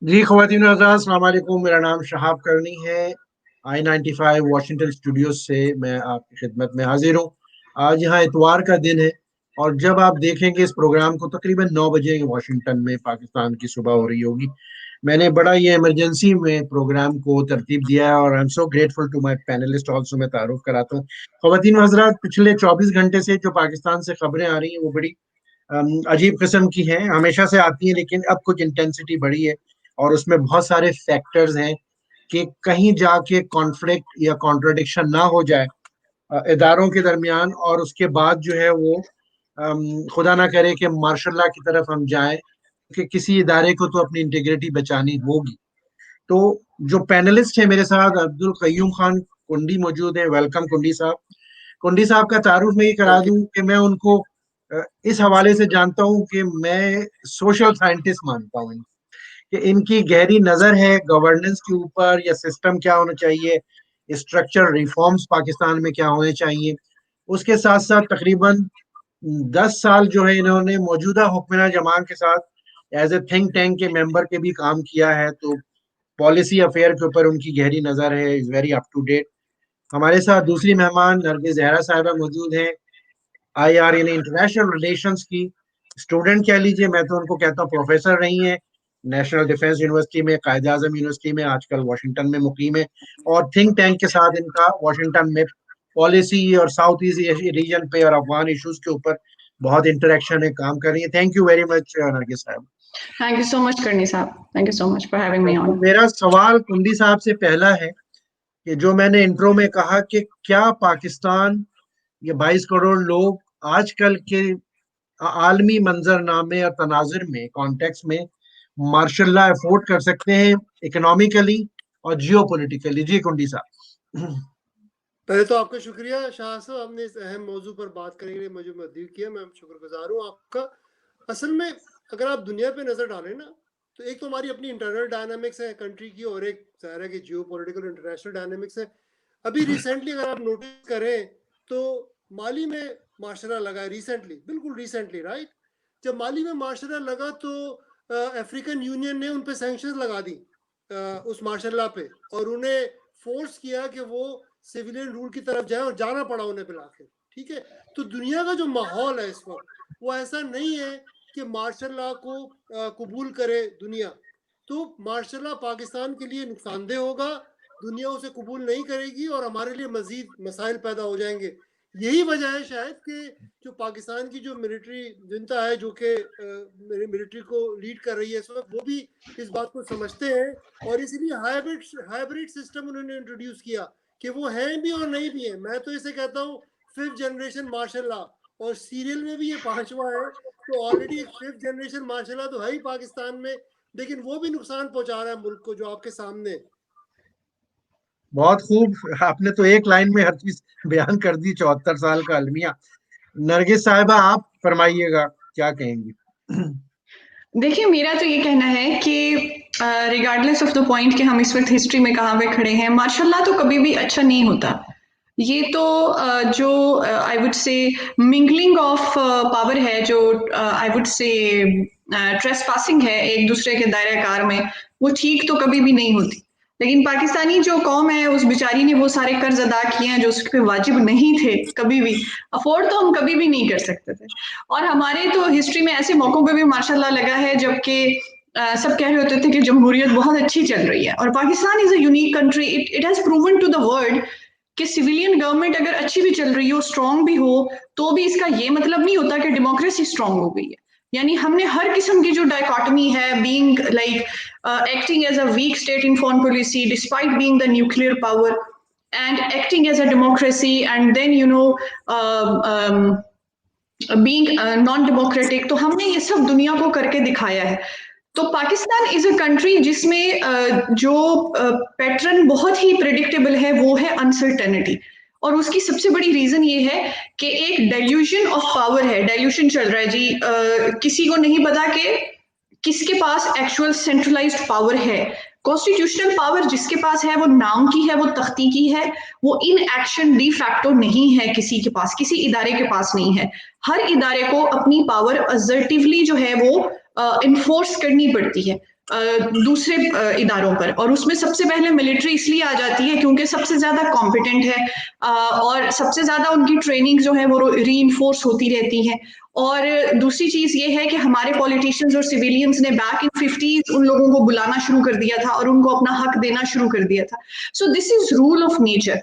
जी ख़वातीन और हज़रात, अस्सलाम वालेकुम। मेरा नाम शहाब करनी है। I-95 वाशिंगटन स्टूडियो से मैं आपकी खिदमत में हाजिर हूँ। आज यहाँ इतवार का दिन है और जब आप देखेंगे इस प्रोग्राम को तकरीबन 9 बजे वाशिंगटन में पाकिस्तान की सुबह हो रही होगी। मैंने बड़ा ये इमरजेंसी में प्रोग्राम को तरतीब दिया है और I am so grateful to my panellist also. मैं तारुफ कराता हूँ ख़वातीन और हज़रात, पिछले 24 घंटे से जो पाकिस्तान से खबरें आ रही हैं वो बड़ी अजीब किस्म की हैं। हमेशा से आती हैं लेकिन अब कुछ इंटेंसिटी बढ़ी है और उसमें बहुत सारे फैक्टर्स हैं कि कहीं जाके कॉन्फ्लिक्ट या कॉन्ट्रडिक्शन ना हो जाए इदारों के दरमियान, और उसके बाद जो है वो खुदा ना करे कि मार्शल लॉ की तरफ हम जाएं, कि किसी इदारे को तो अपनी इंटीग्रिटी बचानी होगी। तो जो पैनलिस्ट है मेरे साथ, अब्दुल कय्यूम खान कुंडी मौजूद है। वेलकम कुंडी साहब। कुंडी साहब का तारुफ मैं ये करा थैंक यू। दूं कि मैं उनको इस हवाले से जानता हूं कि मैं सोशल साइंटिस्ट मानता हूं कि इनकी गहरी नजर है गवर्नेंस के ऊपर, या सिस्टम क्या होना चाहिए, स्ट्रक्चर रिफॉर्म्स पाकिस्तान में क्या होने चाहिए। उसके साथ साथ तकरीबन 10 साल जो है इन्होंने मौजूदा हुक्मरान जमान के साथ एज ए थिंक टैंक के मेंबर के भी काम किया है। तो पॉलिसी अफेयर के ऊपर उनकी गहरी नजर है, is very up to date. हमारे साथ दूसरी मेहमान नरगिस जहरा साहिबा मौजूद हैं। IR यानी इंटरनेशनल रिलेशंस की स्टूडेंट कह लीजिए, मैं तो उनको कहता हूँ प्रोफेसर रही हैं। नेशनल डिफेंस यूनिवर्सिटी में, कायद आजम यूनिवर्सिटी में, आजकल वाशिंगटन में मुकीम है। और थिंक टैंक के साथ इनका वाशिंगटन में पॉलिसी और साउथ ईस्ट रीजन पे और अफगान इश्यूज के ऊपर बहुत इंटरेक्शन है, काम कर रही है। Thank you very much Nargis साहब। थैंक यू सो मच करनी साहब, thank you so much for having me तो ऑन। मेरा सवाल कुंडी साहब से पहला है कि जो मैंने इंट्रो में कहा कि क्या पाकिस्तान, ये 22 करोड़ लोग आजकल के आलमी मंजरनामे और तनाजिर में, कॉन्टेक्स्ट में मार्शल लॉ अफोर्ड कर सकते हैं इकोनॉमिकली और जियो पोलिटिकली? जी कुंडी साहब। पहले तो आपका शुक्रिया शाह साहब, आपने इस अहम मौजू पर बात करने के लिए मुझे मदद किया। मैं शुक्रगुजार हूँ आपका। असल में अगर आप दुनिया पे नज़र डालें ना, तो एक तो हमारी अपनी इंटरनल डायनामिक्स है कंट्री की, और एक ज़ाहिर है कि जियो पोलिटिकल इंटरनेशनल डायनामिक्स है। अभी रिसेंटली अगर आप नोटिस करें तो माली में मार्शल लॉ लगा है, रिसेंटली, बिल्कुल रिसेंटली, राइट। जब माली में मार्शल लॉ लगा तो अफ्रीकन यूनियन ने उन पर सैंक्शंस लगा दी उस मार्शल लॉ पे, और उन्हें फोर्स किया कि वो सिविलियन रूल की तरफ जाए, और जाना पड़ा उन्हें बिलाखिर। ठीक है, तो दुनिया का जो माहौल है इस वक्त वो ऐसा नहीं है कि मार्शल लॉ को कबूल करे दुनिया। तो मार्शल लॉ पाकिस्तान के लिए नुकसानदेह होगा, दुनिया उसे कबूल नहीं करेगी और हमारे लिए मजीद मसाइल पैदा हो जाएंगे। यही वजह है शायद कि जो पाकिस्तान की जो मिलिट्री जनता है, जो कि मिलिट्री को लीड कर रही है इस वक्त, वो भी इस बात को समझते हैं, और इसलिए हाइब्रिड हाइब्रिड सिस्टम उन्होंने इंट्रोड्यूस किया कि वो हैं भी और नहीं भी हैं। मैं तो इसे कहता हूँ फिफ्थ जनरेशन मार्शल लॉ, और सीरियल में भी ये पांचवा है। तो ऑलरेडी एक फिफ्थ जनरेशन मार्शल लॉ तो है ही पाकिस्तान में, लेकिन वो भी नुकसान पहुंचा रहा है मुल्क को, जो आपके सामने है। बहुत खूब, आपने तो एक लाइन में हर चीज बयान कर दी। 74 साल का अलमिया। नरगिस साहिबा, आप फरमाइएगा, क्या कहेंगी? देखिए, मेरा तो ये कहना है कि रिगार्डलेस ऑफ द पॉइंट कि हम इस वक्त हिस्ट्री में कहाँ पे खड़े हैं, मार्शल लॉ तो कभी भी अच्छा नहीं होता। ये तो जो आई वुड से मिंगलिंग ऑफ पावर है, जो आई वुड से ट्रेस पासिंग है एक दूसरे के दायरे कार में, वो ठीक तो कभी भी नहीं होती। लेकिन पाकिस्तानी जो कौम है, उस बेचारी ने वो सारे कर्ज अदा किए हैं जो उसके पे वाजिब नहीं थे कभी भी। अफोर्ड तो हम कभी भी नहीं कर सकते थे। और हमारे तो हिस्ट्री में ऐसे मौकों पे भी माशाल्लाह लगा है जबकि सब कह रहे होते थे कि जमहूरियत बहुत अच्छी चल रही है। और Pakistan is a unique country, it it has proven to the world कि सिविलियन गवर्नमेंट अगर अच्छी भी चल रही हो, स्ट्रांग भी हो, तो भी इसका ये मतलब नहीं होता कि डेमोक्रेसी स्ट्रांग हो गई है। यानी हमने हर किस्म की जो डायकॉटमी है, being like acting as a weak state in foreign policy despite being the nuclear power, and acting as a democracy, and then being non democratic, तो हमने ये सब दुनिया को करके दिखाया है। तो पाकिस्तान इज अ कंट्री जिसमें जो पैटर्न बहुत ही प्रिडिक्टेबल है वो है अनसर्टेनिटी। और उसकी सबसे बड़ी रीजन ये है कि एक डेल्यूजन ऑफ पावर है, डेल्यूजन चल रहा है जी। किसी को नहीं पता कि किसके पास एक्चुअल सेंट्रलाइज्ड पावर है। कॉन्स्टिट्यूशनल पावर जिसके पास है वो नाम की है, वो तख्ती की है, वो इन एक्शन डी फैक्टो नहीं है किसी के पास, किसी इदारे के पास नहीं है। हर इदारे को अपनी पावर असर्टिवली जो है वो इन्फोर्स करनी पड़ती है। दूसरे इदारों पर, और उसमें सबसे पहले मिलिट्री इसलिए आ जाती है क्योंकि सबसे ज्यादा कॉम्पिटेंट है और सबसे ज्यादा उनकी ट्रेनिंग जो है वो रीइंफोर्स होती रहती है। और दूसरी चीज ये है कि हमारे पॉलिटिशियंस और सिविलियंस ने बैक इन 50s उन लोगों को बुलाना शुरू कर दिया था और उनको अपना हक देना शुरू कर दिया था। So this is rule of nature.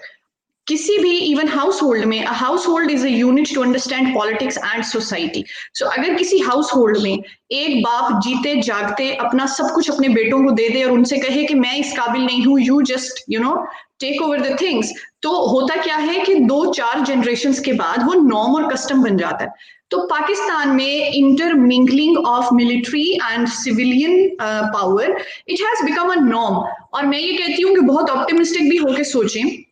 किसी भी इवन हाउस होल्ड में, household is a unit to understand politics and society. So अगर किसी हाउस होल्ड में एक बाप जीते जागते अपना सब कुछ अपने बेटों को दे दे और उनसे कहे कि मैं इस काबिल नहीं हूं, you just take over the things, तो होता क्या है कि 2-4 जनरेशंस के बाद वो नॉर्म और कस्टम बन जाता है। तो पाकिस्तान में intermingling of military and civilian power, it has become a norm. और मैं ये कहती हूँ कि बहुत ऑप्टिमिस्टिक भी होकर सोचें।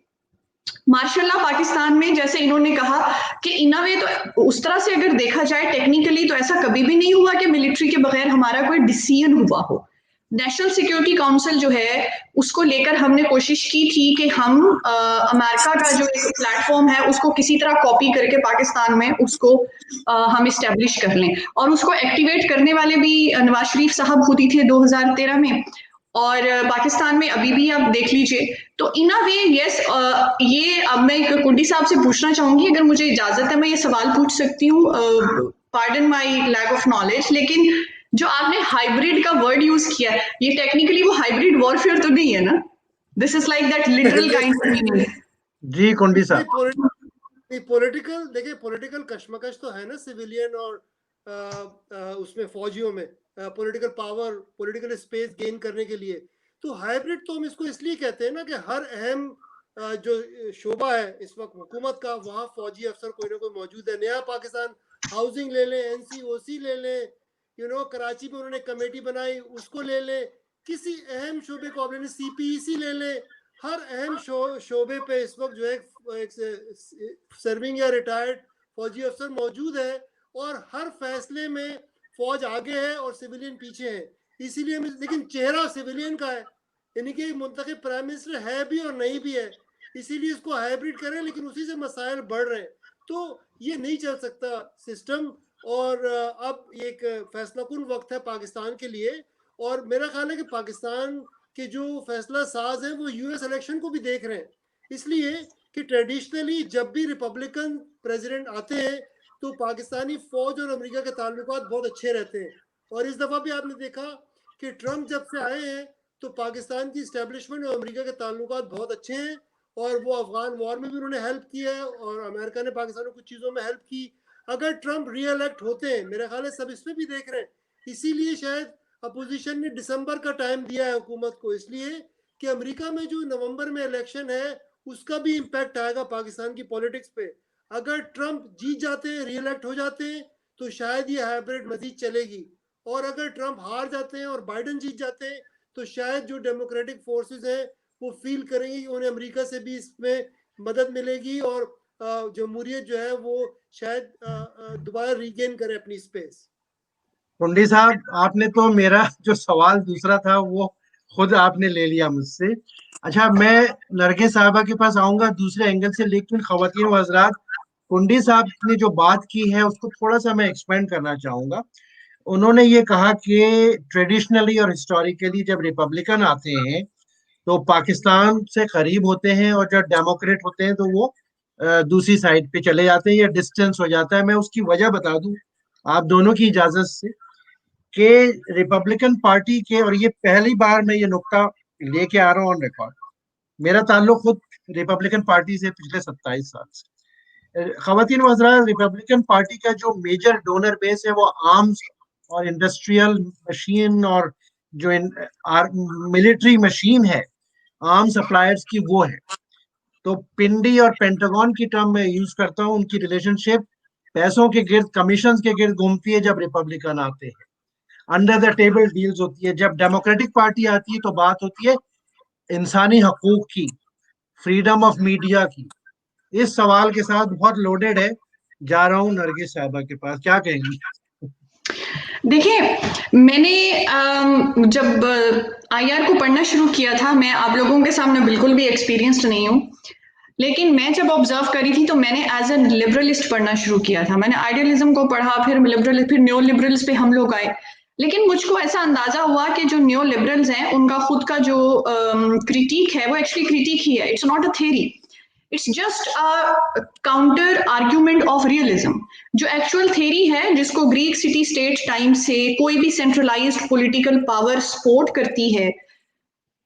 मार्शल्लाह पाकिस्तान में, जैसे इन्होंने कहा कि इन अ वे, तो उस तरह से अगर देखा जाए टेक्निकली तो ऐसा कभी भी नहीं हुआ कि मिलिट्री के बगैर हमारा कोई डिसीजन हुआ हो। नेशनल सिक्योरिटी काउंसिल जो है उसको लेकर हमने कोशिश की थी कि हम अमेरिका का जो एक प्लेटफॉर्म है उसको किसी तरह कॉपी करके पाकिस्तान में उसको हम इस्टेब्लिश कर लें, और उसको एक्टिवेट करने वाले भी नवाज शरीफ साहब खुद ही थे 2013 में, और पाकिस्तान में अभी भी आप देख लीजिए। तो इन अ वे यस, ये अब मैं कुंडी साहब से पूछना चाहूंगी, अगर मुझे इजाजत है मैं ये सवाल पूछ सकती हूँ, pardon my lack of knowledge, लेकिन जो आपने हाइब्रिड का वर्ड यूज किया है, ये टेक्निकली वो हाइब्रिड वॉरफेयर तो नहीं है ना? This is like that literal kind of meaning. Ji Kundi साहब। पॉलिटिकल, देखिए पॉलिटिकल कश्मकश तो है ना सिविलियन और उसमें फौजियों में, political power, political space gain करने के लिए। तो हाइब्रिड तो हम इसको इसलिए कहते हैं ना कि हर अहम जो शोबा है इस वक्त हुकूमत का, वहाँ फौजी अफसर कोई ना कोई मौजूद है। नया पाकिस्तान हाउसिंग ले लें, NCOC ले लें, कराची में उन्होंने कमेटी बनाई उसको ले लें, किसी अहम शोबे को आपने CPEC ले लें, हर अहम शोबे पे इस वक्त जो है एक सर्विंग या रिटायर्ड फौजी अफसर मौजूद है, और हर फैसले में फौज आगे है और सिविलियन पीछे है। इसीलिए लेकिन चेहरा सिविलियन का है, यानी कि मुंतखब प्राइम मिनिस्टर है भी और नहीं भी है, इसीलिए इसको हाइब्रिड करें, लेकिन उसी से मसाइल बढ़ रहे हैं। तो ये नहीं चल सकता सिस्टम, और अब एक फैसलाकुन वक्त है पाकिस्तान के लिए। और मेरा ख्याल है कि पाकिस्तान के जो फैसला साज हैं वो US इलेक्शन को भी देख रहे हैं, इसलिए कि ट्रेडिशनली जब भी रिपब्लिकन प्रेसिडेंट आते हैं तो पाकिस्तानी फौज और अमेरिका के ताल्लुकात बहुत अच्छे रहते हैं। और इस दफ़ा भी आपने देखा कि ट्रंप जब से आए हैं तो पाकिस्तान की इस्टेब्लिशमेंट और अमेरिका के ताल्लुकात बहुत अच्छे हैं, और वो अफगान वॉर में भी उन्होंने हेल्प की है और अमेरिका ने पाकिस्तान को कुछ चीज़ों में हेल्प की। अगर ट्रंप रीइलेक्ट होते हैं, मेरा ख्याल है सब इसमें भी देख रहे हैं, इसीलिए शायद अपोजिशन ने दिसंबर का टाइम दिया है हुकूमत को, इसलिए कि अमेरिका में जो नवंबर में इलेक्शन है उसका भी इम्पैक्ट आएगा पाकिस्तान की पॉलिटिक्स पे। अगर ट्रंप जीत जाते हैं, रीइलेक्ट हो जाते हैं, तो शायद ये हाइब्रिड मजीद चलेगी, और अगर ट्रंप हार जाते हैं और बाइडन जीत जाते हैं तो शायद जो डेमोक्रेटिक फोर्सेस हैं वो फील करेंगे कि उन्हें अमेरिका से भी इसमें मदद मिलेगी, और जमहूरियत जो है वो शायद दोबारा रीगेन करे अपनी स्पेस। कुंडी साहब, आपने तो मेरा जो सवाल दूसरा था वो खुद आपने ले लिया मुझसे। अच्छा, मैं नरगिस साहबा के पास आऊंगा दूसरे एंगल से, लेकिन खवातीन व हज़रात, कुंडी साहब ने जो बात की है उसको थोड़ा सा मैं एक्सपेंड करना चाहूंगा। उन्होंने ये कहा कि ट्रेडिशनली और हिस्टोरिकली जब रिपब्लिकन आते हैं तो पाकिस्तान से करीब होते हैं, और जब डेमोक्रेट होते हैं तो वो दूसरी साइड पे चले जाते हैं या डिस्टेंस हो जाता है। मैं उसकी वजह बता दूं आप दोनों की इजाजत से, कि रिपब्लिकन पार्टी के, और ये पहली बार मैं ये नुक्ता लेके आ रहा हूँ ऑन रिकॉर्ड, मेरा ताल्लुक खुद रिपब्लिकन पार्टी से पिछले 27 साल से। खवातीन व हज़रात, रिपब्लिकन पार्टी का जो मेजर डोनर बेस है वो आर्म्स और इंडस्ट्रियल मशीन और जो मिलिट्री मशीन है आर्म सप्लायर्स की, वो है। तो पिंडी और पेंटागन की टर्म में यूज करता हूँ, उनकी रिलेशनशिप पैसों के गिर्द, कमीशन के गिर्द घूमती है जब रिपब्लिकन आते हैं, अंडर द टेबल डील्स होती है। जब डेमोक्रेटिक पार्टी आती है तो बात होती है इंसानी हकूक की, फ्रीडम ऑफ मीडिया की। इस सवाल के साथ बहुत लोडेड है, जा रहा हूँ नरगिस साहबा के पास, क्या कहेंगी? देखिए, मैंने जब IR को पढ़ना शुरू किया था, मैं आप लोगों के सामने बिल्कुल भी एक्सपीरियंस्ड नहीं हूँ, लेकिन मैं जब ऑब्जर्व करी थी तो मैंने एज ए लिबरलिस्ट पढ़ना शुरू किया था। मैंने आइडियलिज्म को पढ़ा, फिर लिबरल, फिर न्यो लिबरल्स पे हम लोग आए। लेकिन मुझको ऐसा अंदाजा हुआ कि जो न्यो लिबरल्स हैं उनका खुद का जो क्रिटिक है वो एक्चुअली क्रिटिक ही है, it's not a theory, it's just a counter argument of realism. जो एक्चुअल थ्योरी है जिसको ग्रीक सिटी स्टेट टाइम से कोई भी सेंट्रलाइज्ड पॉलिटिकल पावर सपोर्ट करती है,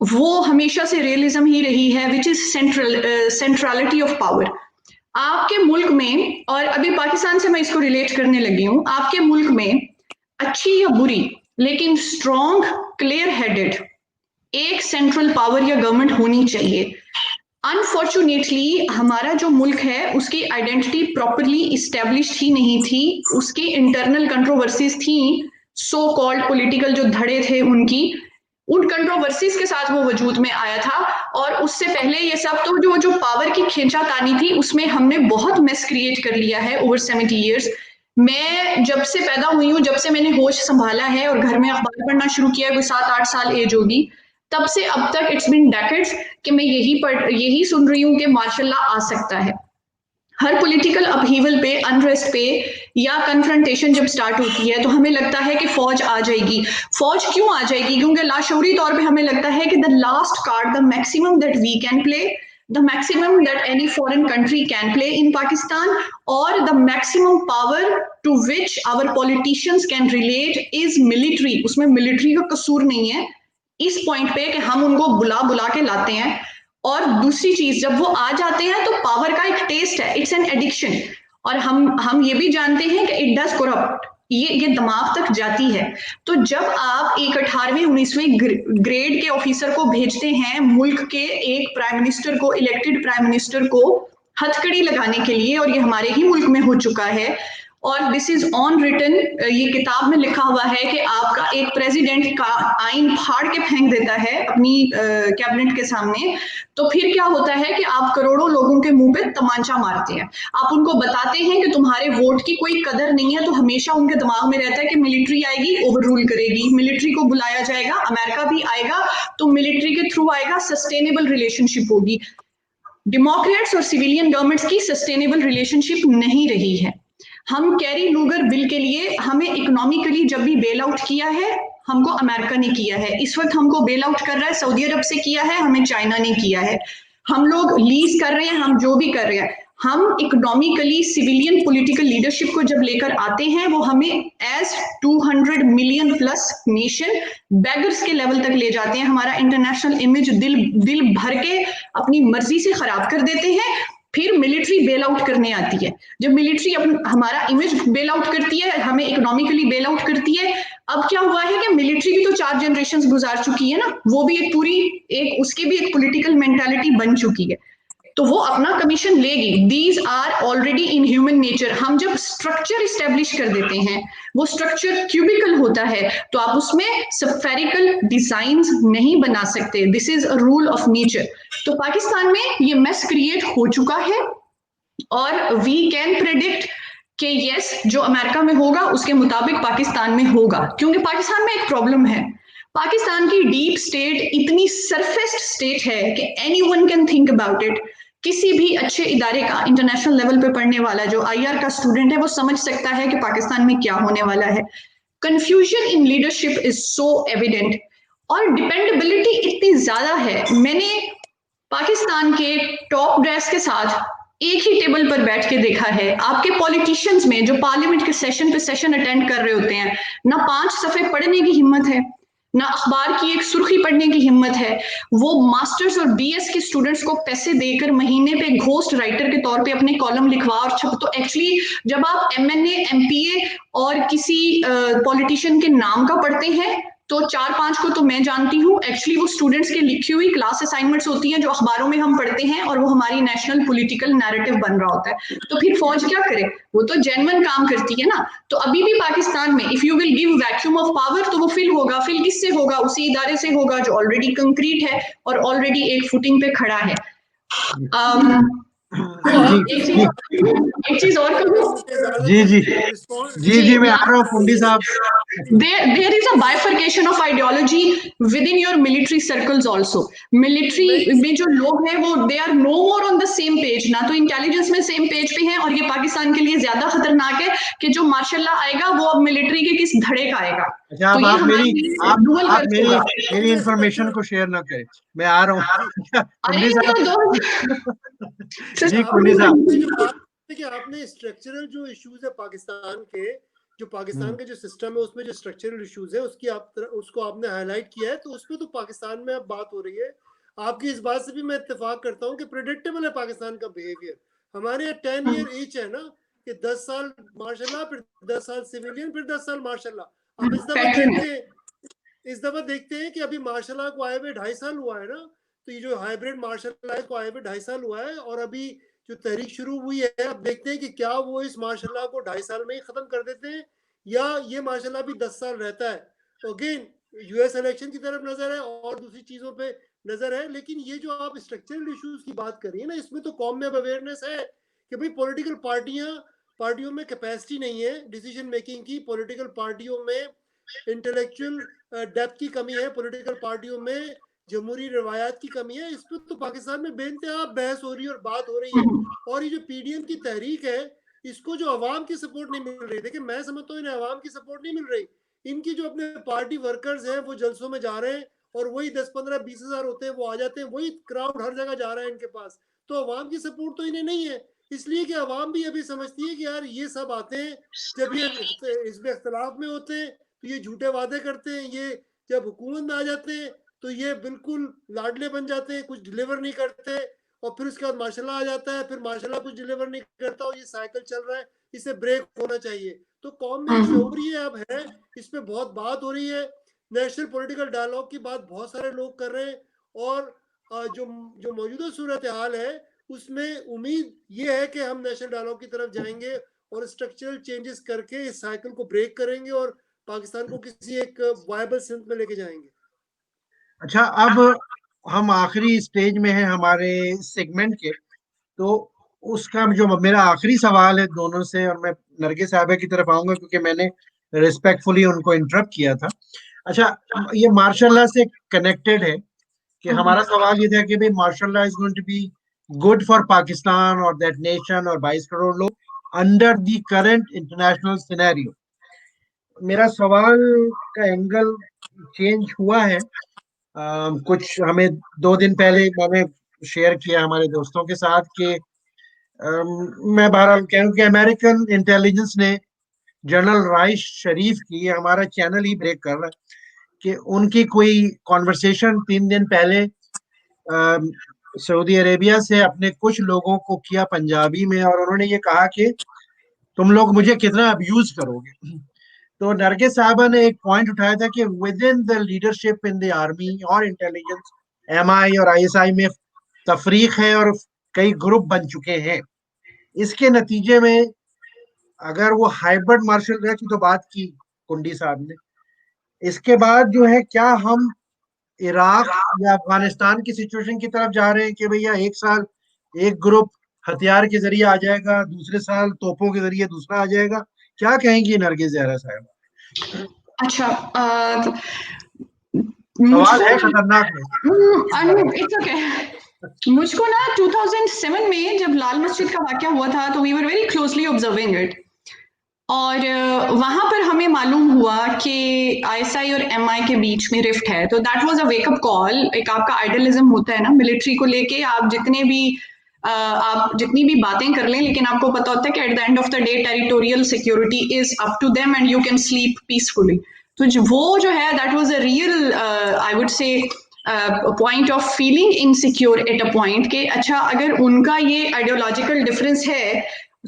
वो हमेशा से रियलिज्म ही रही है, which is centrality of power. आपके मुल्क में, और अभी पाकिस्तान से मैं इसको रिलेट करने लगी हूँ, आपके मुल्क में अच्छी या बुरी लेकिन स्ट्रॉन्ग क्लियर हेडेड एक सेंट्रल पावर या गवर्नमेंट होनी चाहिए। अनफॉर्चुनेटली हमारा जो मुल्क है उसकी आइडेंटिटी प्रॉपरली इस्टेब्लिश्ड ही नहीं थी, उसकी इंटरनल कंट्रोवर्सीज थी, सो कॉल्ड पॉलिटिकल जो धड़े थे उनकी, उन कंट्रोवर्सीज के साथ वो वजूद में आया था। और उससे पहले ये सब तो जो पावर की खींचातानी थी उसमें हमने बहुत मेस क्रिएट कर लिया है ओवर 70 ईयर्स। मैं जब से पैदा हुई हूँ, जब से मैंने होश संभाला है और घर में अखबार पढ़ना शुरू किया है, कोई 7-8 साल एज होगी, तब से अब तक इट्स बिन डेकेड्स कि मैं यही सुन रही हूँ कि मार्शल्लाह आ सकता है। हर पॉलिटिकल अपहीवल पे, अनरेस्ट पे या कन्फ्रंटेशन जब स्टार्ट होती है तो हमें लगता है कि फौज आ जाएगी। फौज क्यों आ जाएगी? क्योंकि लाशऊरी तौर पे हमें लगता है कि the last card, the maximum that we can play, the maximum that any foreign country can play in Pakistan, or the maximum power to which our politicians can relate is military। उसमें military का कसूर नहीं है इस point पे कि हम उनको बुला बुला के लाते हैं। और दूसरी चीज, जब वो आ जाते हैं तो पावर का एक टेस्ट है, इट्स एन एडिक्शन। और हम ये भी जानते हैं कि इट डज करप्ट, ये दिमाग तक जाती है। तो जब आप एक 18वीं 19वीं ग्रेड के ऑफिसर को भेजते हैं मुल्क के एक प्राइम मिनिस्टर को, इलेक्टेड प्राइम मिनिस्टर को हथकड़ी लगाने के लिए, और ये हमारे ही मुल्क में हो चुका है और दिस इज ऑन रिटन, ये किताब में लिखा हुआ है कि आपका एक प्रेसिडेंट का आइन फाड़ के फेंक देता है अपनी कैबिनेट के सामने, तो फिर क्या होता है कि आप करोड़ों लोगों के मुंह पे तमांचा मारते हैं। आप उनको बताते हैं कि तुम्हारे वोट की कोई कदर नहीं है, तो हमेशा उनके दिमाग में रहता है कि मिलिट्री आएगी, ओवर रूल करेगी, मिलिट्री को बुलाया जाएगा, अमेरिका भी आएगा तो मिलिट्री के थ्रू आएगा, सस्टेनेबल रिलेशनशिप होगी। डेमोक्रेट्स और सिविलियन गवर्नमेंट्स की सस्टेनेबल रिलेशनशिप नहीं रही है। हम कैरी लूगर बिल के लिए हमें इकोनॉमिकली जब भी बेल आउट किया है, हमको अमेरिका ने किया है, इस वक्त हमको बेल आउट कर रहा है सऊदी अरब से किया है, हमें चाइना ने किया है। हम लोग लीज कर रहे हैं, हम जो भी कर रहे हैं, हम इकोनॉमिकली सिविलियन पॉलिटिकल लीडरशिप को जब लेकर आते हैं वो हमें as 200 million plus nation beggars के लेवल तक ले जाते हैं। हमारा इंटरनेशनल इमेज दिल भर के अपनी मर्जी से खराब कर देते हैं। फिर मिलिट्री बेल आउट करने आती है। जब मिलिट्री हमारा इमेज बेल आउट करती है, हमें इकोनॉमिकली बेल आउट करती है। अब क्या हुआ है कि मिलिट्री की तो 4 जनरेशंस गुजार चुकी है ना, वो भी एक पूरी उसकी भी एक पॉलिटिकल मेंटालिटी बन चुकी है, तो वो अपना कमीशन लेगी। These are already in human nature. हम जब स्ट्रक्चर इस्टेब्लिश कर देते हैं, वो स्ट्रक्चर क्यूबिकल होता है, तो आप उसमें स्फेरिकल डिजाइन्स नहीं बना सकते। This is a rule of nature. तो पाकिस्तान में ये मेस क्रिएट हो चुका है और वी कैन प्रेडिक्ट कि यस, जो अमेरिका में होगा उसके मुताबिक पाकिस्तान में होगा। क्योंकि पाकिस्तान में एक प्रॉब्लम है, पाकिस्तान की डीप स्टेट इतनी सरफेस्ड स्टेट है कि anyone can think about it. किसी भी अच्छे इदारे का, इंटरनेशनल लेवल पे पढ़ने वाला जो IR का स्टूडेंट है, वो समझ सकता है कि पाकिस्तान में क्या होने वाला है। Confusion in leadership is so evident और डिपेंडेबिलिटी इतनी ज्यादा है। मैंने पाकिस्तान के टॉप ड्रेस के साथ एक ही टेबल पर बैठ के देखा है। आपके पॉलिटिशियंस में जो पार्लियामेंट के सेशन पे सेशन अटेंड कर रहे होते हैं, ना 5 सफ़े पढ़ने की हिम्मत है, ना अखबार की एक सुर्खी पढ़ने की हिम्मत है। वो मास्टर्स और BS के स्टूडेंट्स को पैसे देकर महीने पे घोस्ट राइटर के तौर पे अपने कॉलम लिखवा और छप। तो एक्चुअली जब आप MNA MPA और किसी पॉलिटिशियन के नाम का पढ़ते हैं तो 4-5 को तो मैं जानती हूँ, एक्चुअली वो स्टूडेंट्स के लिखी हुई क्लास असाइनमेंट्स होती हैं जो अखबारों में हम पढ़ते हैं और वो हमारी नेशनल पॉलिटिकल नैरेटिव बन रहा होता है। तो फिर फौज क्या करे? वो तो जेन्युइन काम करती है ना। तो अभी भी पाकिस्तान में if you will give vacuum of power तो वो फिल होगा। फिल किससे होगा? उसी इदारे से होगा जो ऑलरेडी कंक्रीट है और ऑलरेडी एक फुटिंग पे खड़ा है। एक चीज और कहूँ, जी जी जी जी मैं आ रहा हूँ कुंडी साहब। there is a bifurcation of ideology within your military circles also. Military में जो लोग हैं वो they are no more on the same page, ना तो इंटेलिजेंस में सेम पेज पे हैं, और ये पाकिस्तान के लिए ज्यादा खतरनाक है कि जो मार्शल लॉ आएगा वो अब मिलिट्री के किस धड़े का आएगा। अच्छा, तो अब ये आप मेरी इंफॉर्मेशन को शेयर ना करें, मैं आ रहा हूँ। कुंडी साहब जी कुंडी साहब, कि आपने स्ट्रक्चरल जो इश्यूज है पाकिस्तान के, जो पाकिस्तान का जो सिस्टम है उसमें जो स्ट्रक्चरल इश्यूज है उसको आपने हाईलाइट किया है, तो उसमें तो पाकिस्तान में अब बात हो रही है। आपकी इस बात से भी मैं इत्तेफाक करता हूँ कि प्रेडिक्टेबल है पाकिस्तान का बिहेवियर। हमारे यहाँ 10 ईयर ईच है ना, कि 10 साल मार्शल, फिर 10 साल सिविलियन, फिर 10 साल मार्शल। अब इस दफा देखते हैं कि अभी मार्शल को आए हुए 2.5 साल हुआ है ना, तो ये जो हाइब्रिड मार्शल को आए हुए 2.5 साल हुआ है, और अभी जो तहरीक शुरू हुई है, अब देखते हैं कि क्या वो इस मार्शल को 2.5 साल में ही खत्म कर देते हैं, या ये मार्शल भी 10 साल रहता है। तो अगेन यूएस इलेक्शन की तरफ नजर है और दूसरी चीजों पे नजर है। लेकिन ये जो आप स्ट्रक्चरल इश्यूज की बात कर रही है ना, इसमें तो कौम में अब अवेयरनेस है कि भाई पॉलिटिकल पार्टियों में कैपेसिटी नहीं है डिसीजन मेकिंग की, पॉलिटिकल पार्टियों में इंटेलेक्चुअल डेप्थ की कमी है, पॉलिटिकल पार्टियों में जमहूरी रवायात की कमी है। इस पर तो पाकिस्तान में बेइंतहा बहस हो रही है और बात हो रही है। और ये जो पीडीएम की तहरीक है, इसको जो अवाम की सपोर्ट नहीं मिल रही, देखिए मैं समझता हूँ इन्हें अवाम की सपोर्ट नहीं मिल रही। इनकी जो अपने पार्टी वर्कर्स हैं वो जलसों में जा रहे हैं, और वही 10, 15, 20 हजार होते हैं वो आ जाते हैं, वही क्राउड हर जगह जा रहा है इनके पास। तो अवाम की सपोर्ट तो इन्हें नहीं है, इसलिए कि अवाम भी अभी समझती है कि यार ये सब आते हैं जब ये इसमें इख्तलाफ में होते हैं तो ये झूठे वादे करते हैं, ये जब हुकूमत में आ जाते हैं तो ये बिल्कुल लाडले बन जाते हैं, कुछ डिलीवर नहीं करते, और फिर उसके बाद मार्शल आ जाता है, फिर मार्शल कुछ डिलीवर नहीं करता, और ये साइकिल चल रहा है, इसे ब्रेक होना चाहिए। तो कौम में शऊर ये अब है, इस पे बहुत बात हो रही है, नेशनल पॉलिटिकल डायलॉग की बात बहुत सारे लोग कर रहे हैं, और जो मौजूदा सूरत हाल है उसमें उम्मीद ये है कि हम नेशनल डायलॉग की तरफ जाएंगे और स्ट्रक्चरल चेंजेस करके इस साइकिल को ब्रेक करेंगे और पाकिस्तान को किसी एक वायबल सिंथ में लेके जाएंगे। अच्छा, अब हम आखिरी स्टेज में हैं हमारे सेगमेंट के, तो उसका जो मेरा आखिरी सवाल है दोनों से, और मैं नरगिस साहबा की तरफ आऊंगा क्योंकि मैंने रिस्पेक्टफुली उनको इंटरप्ट किया था। अच्छा, ये मार्शल लॉ से कनेक्टेड है कि हमारा सवाल ये था कि भाई martial law is going to be good for Pakistan और दैट नेशन और 22 करोड़ लोग under the current international scenario. मेरा सवाल का एंगल चेंज हुआ है। कुछ हमें 2 दिन पहले मैंने शेयर किया हमारे दोस्तों के साथ कि मैं बहरहाल कहूँ कि अमेरिकन इंटेलिजेंस ने जनरल राइस शरीफ की, हमारा चैनल ही ब्रेक कर रहा है, कि उनकी कोई कॉन्वर्सेशन 3 दिन पहले सऊदी अरेबिया से अपने कुछ लोगों को किया पंजाबी में, और उन्होंने ये कहा कि तुम लोग मुझे कितना अब्यूज करोगे। तो नरगिस साहबा ने एक पॉइंट उठाया था कि with in the leadership in the army और इंटेलिजेंस, एमआई और आईएसआई में तफरीक है और कई ग्रुप बन चुके हैं। इसके नतीजे में अगर वो हाइब्रिड मार्शल लॉ की तो बात की कुंडी साहब ने, इसके बाद जो है क्या हम इराक या अफगानिस्तान की सिचुएशन की तरफ जा रहे हैं कि भैया एक साल एक ग्रुप हथियार के जरिए आ जाएगा, दूसरे साल तोपों के जरिए दूसरा आ जाएगा? क्या कहेंगी नरगिस जहरा साहब? अच्छा, सवाल है खतरनाक मुझको ना 2007 में जब लाल मस्जिद का वाकया हुआ था तो we were very closely observing it, और वहां पर हमें मालूम हुआ कि आईएसआई और एमआई के बीच में रिफ्ट है। तो that was a wake up call. एक आपका आइडियलिज्म होता है ना मिलिट्री को लेके, आप जितनी भी बातें कर लें, लेकिन आपको पता होता है कि at the end of the day territorial security is up to them and you can sleep peacefully. तो वो जो है that was a real I would say point of feeling insecure at a point कि अच्छा अगर उनका ये ideological difference है,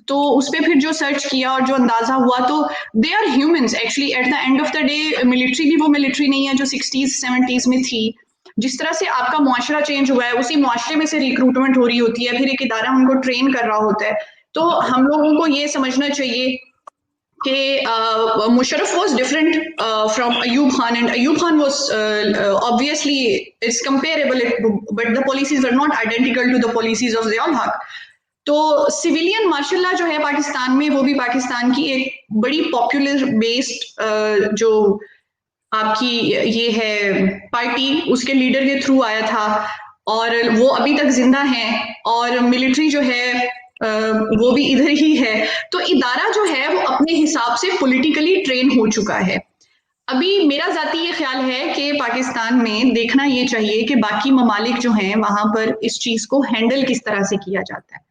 तो उस पर फिर जो सर्च किया और जो अंदाजा हुआ तो they are humans actually at the end of the day. Military भी वो मिलिट्री नहीं है जो 60s 70s में थी। जिस तरह से आपका मुआशरा चेंज हुआ है उसी मुआशरे में से रिक्रूटमेंट हो रही होती है, फिर एक इदारा उनको ट्रेन कर रहा होता है। तो हम लोगों को ये समझना चाहिए कि Musharraf was different from Ayub Khan, and Ayub Khan was obviously it's comparable, but the policies were not identical to the policies of Ziaul Haq. तो सिविलियन मार्शल लॉ जो है पाकिस्तान में, वो भी पाकिस्तान की एक बड़ी पॉपुलर बेस्ड जो आपकी ये है पार्टी, उसके लीडर के थ्रू आया था और वो अभी तक जिंदा है, और मिलिट्री जो है वो भी इधर ही है। तो इदारा जो है वो अपने हिसाब से पॉलिटिकली ट्रेन हो चुका है। अभी मेरा जाती ये ख्याल है कि पाकिस्तान में देखना ये चाहिए कि बाकी ममालिक जो हैं वहां पर इस चीज को हैंडल किस तरह से किया जाता है,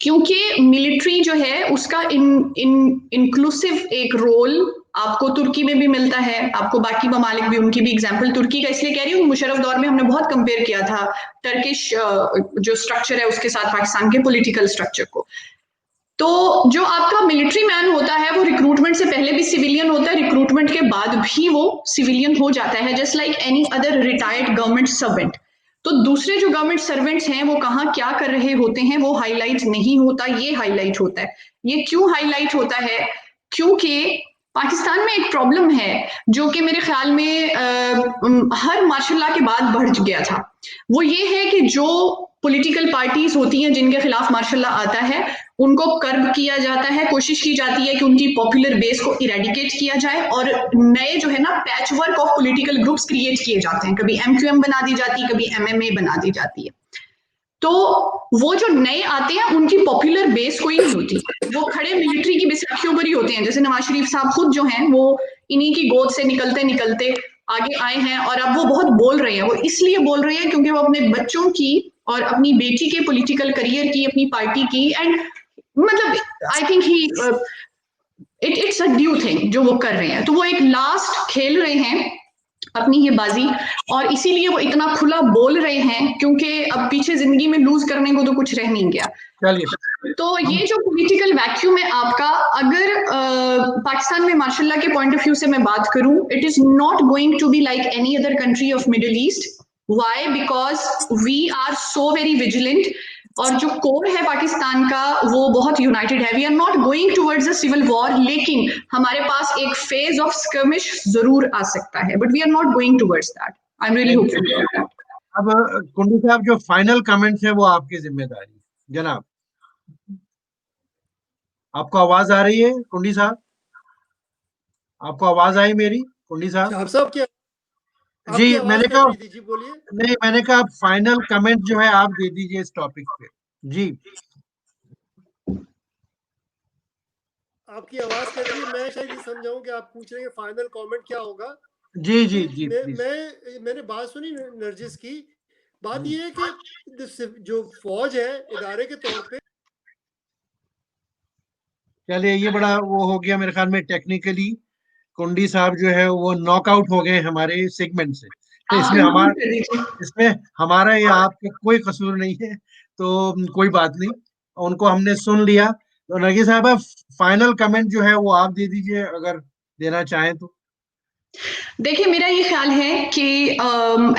क्योंकि मिलिट्री जो है उसका इंक्लूसिव एक रोल आपको तुर्की में भी मिलता है, आपको बाकी ममालिक भी, उनकी भी एग्जाम्पल तुर्की का इसलिए कह रही हूँ, मुशर्रफ दौर में हमने बहुत कंपेयर किया था टर्किश जो स्ट्रक्चर है उसके साथ पाकिस्तान के पॉलिटिकल स्ट्रक्चर को। तो जो आपका मिलिट्री मैन होता है वो रिक्रूटमेंट से पहले भी सिविलियन होता है, रिक्रूटमेंट के बाद भी वो सिविलियन हो जाता है, just like any other retired government servant. तो दूसरे जो गवर्नमेंट सर्वेंट्स हैं वो कहाँ क्या कर रहे होते हैं वो हाईलाइट नहीं होता, ये हाईलाइट होता है। ये क्यों हाईलाइट होता है? क्योंकि पाकिस्तान में एक प्रॉब्लम है जो कि मेरे ख्याल में हर मार्शल लॉ के बाद बढ़ गया था। वो ये है कि जो पॉलिटिकल पार्टीज होती हैं जिनके खिलाफ मार्शल लॉ आता है उनको कर्ब किया जाता है, कोशिश की जाती है कि उनकी पॉपुलर बेस को इरेडिकेट किया जाए और नए जो है ना patch work of political groups create किए जाते हैं। कभी एमक्यूएम बना दी जाती है, कभी एमएमए बना दी जाती है। तो वो जो नए आते हैं उनकी पॉपुलर बेस कोई नहीं होती, वो खड़े मिलिट्री की बैसाखियों पर ही होते हैं। जैसे नवाज शरीफ साहब खुद जो हैं वो इन्हीं की गोद से निकलते निकलते आगे आए हैं और अब वो बहुत बोल रहे हैं। वो इसलिए बोल रहे हैं क्योंकि वो अपने बच्चों की और अपनी बेटी के पॉलिटिकल करियर की, अपनी पार्टी की, एंड मतलब I think he it's a due thing जो वो कर रहे हैं। तो वो एक लास्ट खेल रहे हैं अपनी ये बाजी, और इसीलिए वो इतना खुला बोल रहे हैं क्योंकि अब पीछे जिंदगी में लूज करने को तो कुछ रह नहीं गया। तो ये जो पॉलिटिकल वैक्यूम है आपका, अगर पाकिस्तान में मार्शल लॉ के पॉइंट ऑफ व्यू से मैं बात करूं, it is not going to be like any other country of Middle East. Why? Because we are so very vigilant, और जो कोर है पाकिस्तान का वो बहुत यूनाइटेड है। We are not going towards a civil war, लेकिन हमारे पास एक फेज ऑफ स्कर्मिश जरूर आ सकता है, but we are not going towards that. I am really hopeful. अब कुंडी साहब जो फाइनल कमेंट्स है वो आपकी जिम्मेदारी जनाब। आपको आवाज आ रही है कुंडी साहब? आपको आवाज आई मेरी कुंडी साहब? साहब क्या जी आपकी आवाज मैंने कट कहा, रही थी जी, बोलिए। नहीं मैंने कहा आप फाइनल कमेंट जो है आप दे दीजिए इस टॉपिक पे। जी आपकी आवाज कट रही है, मैं शायद ये समझाऊं कि आप पूछ रहे हैं फाइनल कमेंट क्या होगा। जी जी तो जी प्लीज। मैंने बात सुनी नरजिस की। बात ये है कि जो फौज है इदारे के तौर पे, चलिए ये बड़ा वो हो गया मेरे ख्याल में टेक्निकली कुंडी साहब जो है वो नॉकआउट हो गए हमारे सेगमेंट से। इसमें हमारा या आपका कोई कसूर नहीं है, तो कोई बात नहीं, उनको हमने सुन लिया। तो नगी साहब फाइनल कमेंट जो है वो आप दे दीजिए अगर देना चाहें तो। देखिए मेरा ये ख्याल है कि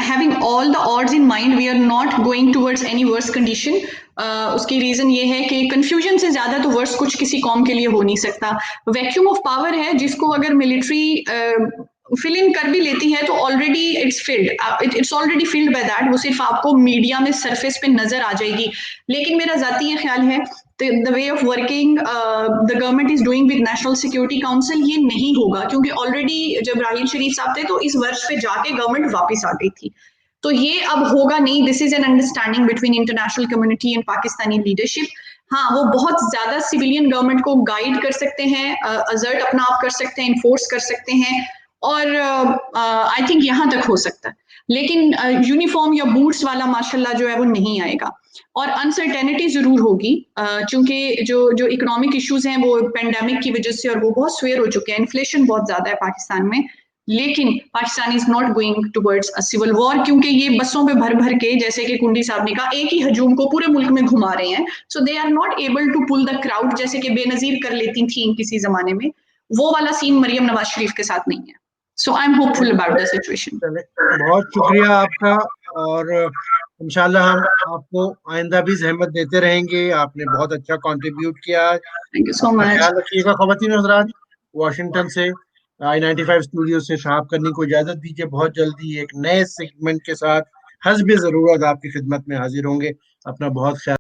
having all the odds in mind we are not going towards any worse condition. उसकी रीजन ये है कि कंफ्यूजन से ज्यादा तो वर्स कुछ किसी कौम के लिए हो नहीं सकता। वैक्यूम ऑफ पावर है जिसको अगर मिलिट्री फिल इन कर भी लेती है तो already it's filled, it's already filled by that. वो सिर्फ आपको मीडिया में सरफेस पे नजर आ जाएगी। लेकिन मेरा जाती ये ख्याल है the way of working the government is doing with National Security Council, ये नहीं होगा, क्योंकि ऑलरेडी जब राहील शरीफ साहब थे तो इस वर्ष पे जाके गवर्नमेंट वापस आ गई थी। तो ये अब होगा नहीं। This is an understanding between international community and Pakistani leadership. हाँ, वो बहुत ज्यादा सिविलियन गवर्नमेंट को गाइड कर सकते हैं, असर्ट अपना आप कर सकते हैं, इन्फोर्स कर सकते हैं, और आई थिंक यहाँ तक हो सकता है। लेकिन यूनिफॉर्म या बूट्स वाला माशाल्लाह जो है वो नहीं आएगा, और अनसर्टेनिटी जरूर होगी, क्योंकि जो इकोनॉमिक इश्यूज हैं वो पेंडेमिक की वजह से और वो बहुत स्वेयर हो चुके हैं। इन्फ्लेशन बहुत ज्यादा है पाकिस्तान में, लेकिन Pakistan is not going towards a civil war, क्योंकि ये बसों पे भर भर के, जैसे कि कुंडी साहब ने कहा, एक ही हजूम को पूरे मुल्क में घुमा रहे हैं। So they are not able to pull the crowd, जैसे कि बेनजीर कर लेती थी किसी जमाने में। वो वाला सीन मरियम नवाज शरीफ के साथ नहीं है। So I am hopeful about the situation. बहुत शुक्रिया आपका, और इंशाल्लाह हम आपको आइंदा भी जहमत देते रहेंगे। आपने बहुत अच्छा कंट्रीब्यूट किया। थैंक यू सो अपना मच। ख्याल रखिएगा। ख़वातीन और हज़रात, वाशिंगटन से I-95 स्टूडियो से शहाब करनी को इजाजत दीजिए। बहुत जल्दी एक नए सेगमेंट के साथ हस्ब ज़रूरत आपकी खिदमत में हाजिर होंगे। अपना बहुत ख्याल